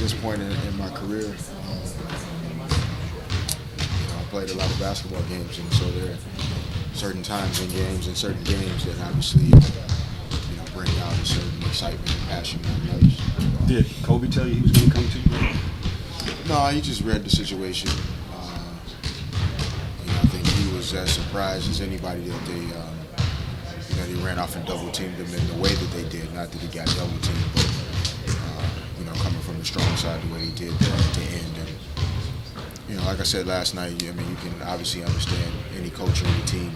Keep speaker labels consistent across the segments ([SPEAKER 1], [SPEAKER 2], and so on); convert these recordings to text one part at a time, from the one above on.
[SPEAKER 1] this point in my career, I played a lot of basketball games, and so there are certain times in games and certain games that obviously bring out a certain excitement and passion in others.
[SPEAKER 2] Did Kobe tell you he was going to come to you?
[SPEAKER 1] No, he just read the situation. I think he was as surprised as anybody that they ran off and double teamed him in the way that they did. Not that he got double teamed, but coming from the strong side the way he did to end. And like I said last night, you can obviously understand any coach or any team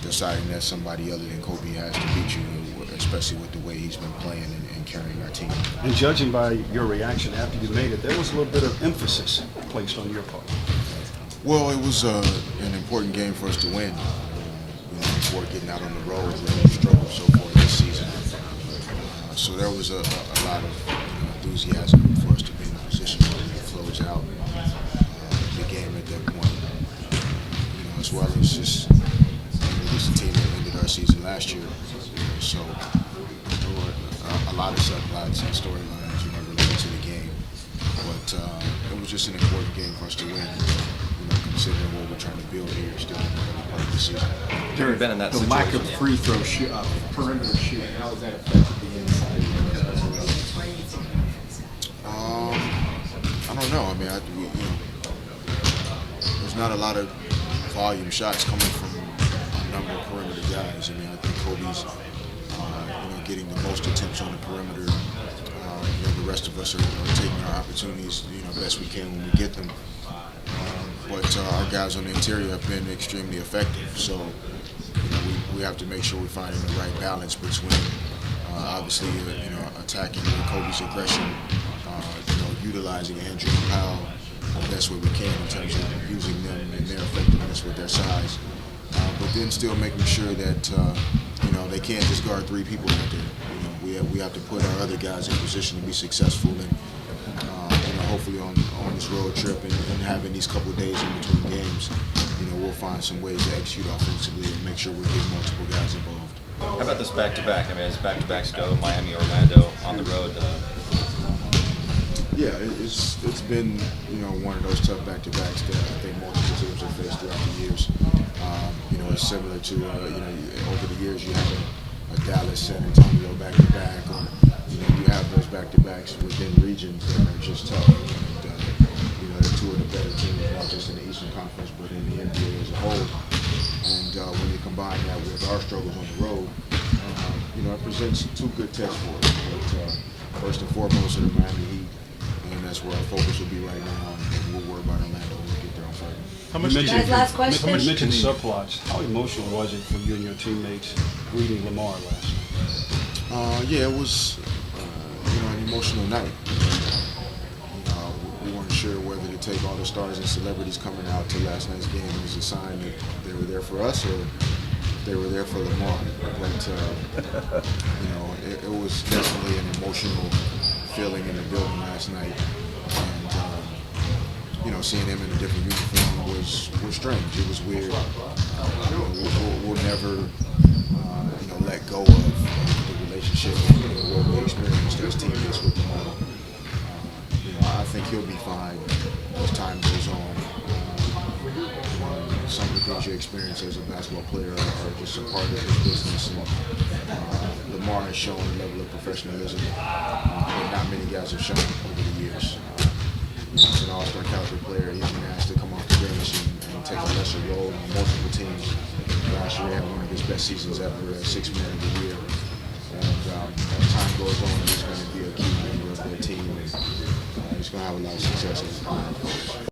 [SPEAKER 1] deciding that somebody other than Kobe has to beat you, especially with the way he's been playing and carrying our team.
[SPEAKER 2] And judging by your reaction after you made it, there was a little bit of emphasis placed on your part.
[SPEAKER 1] Well, it was an important game for us to win. Before getting out on the road, we've struggled so far this season. So there was a lot of enthusiasm for us to be in a position where we could close out the game at that point. As well as just the team that ended our season last year. So there were a lot of subplots and storylines related to the game. But it was just an important game for us to win. Considering what we're trying to build here, still in the early part of the season.
[SPEAKER 3] You've been in that
[SPEAKER 4] the lack of free throw perimeter shooting, how has that affected the inside?
[SPEAKER 1] I don't know. There's not a lot of volume shots coming from a number of perimeter guys. I think Kobe's getting the most attempts on the perimeter. The rest of us are taking our opportunities best we can when we get them. But our guys on the interior have been extremely effective. So we have to make sure we're finding the right balance between obviously attacking Kobe's aggression, utilizing Andrew and Powell the best way we can in terms of using them and their effectiveness with their size. But then still making sure that they can't just guard three people out there. We have to put our other guys in position to be successful, and hopefully on this road trip and having these couple of days in between games, we'll find some ways to execute offensively and make sure we're getting multiple guys involved.
[SPEAKER 3] How about this back-to-back? As back-to-backs go, Miami, Orlando, on the road.
[SPEAKER 1] Yeah, it's been one of those tough back-to-backs that I think multiple teams have faced throughout the years. It's similar to over the years you have a Dallas, San Antonio back-to-back, or you have those back-to-backs within regions that are just tough. And, they're two of the better teams, not just in the Eastern Conference, but in the NBA as a whole. And when you combine that with our struggles on the road, it presents two good tests for us. But first and foremost, are the Miami Heat, and that's where our focus will be right now. And we'll worry about Orlando when we get there on Friday.
[SPEAKER 5] Guys, last question.
[SPEAKER 2] You mentioned subplots. How emotional was it for you and your teammates reading Lamar last night?
[SPEAKER 1] Yeah, it was an emotional night. We weren't sure whether to take all the stars and celebrities coming out to last night's game as a sign that they were there for us, or if they were there for Lamar. But it was definitely an emotional feeling in the building last night, and seeing him in a different uniform was strange. It was weird. We'll never let go of the relationship and what we experienced as teammates with Lamar. I think he'll be fine as time goes on. Some of the things you experience as a basketball player are just a part of his business. And Lamar has shown a level of professionalism that not many guys have shown over the years. He's an all-star caliber player. He's been asked to come off the bench and take a lesser role on multiple teams. Last year he had one of his best seasons ever as Sixth Man of the Year. And as time goes on, he's going to be a key member of their team. And he's going to have a lot of success as a player.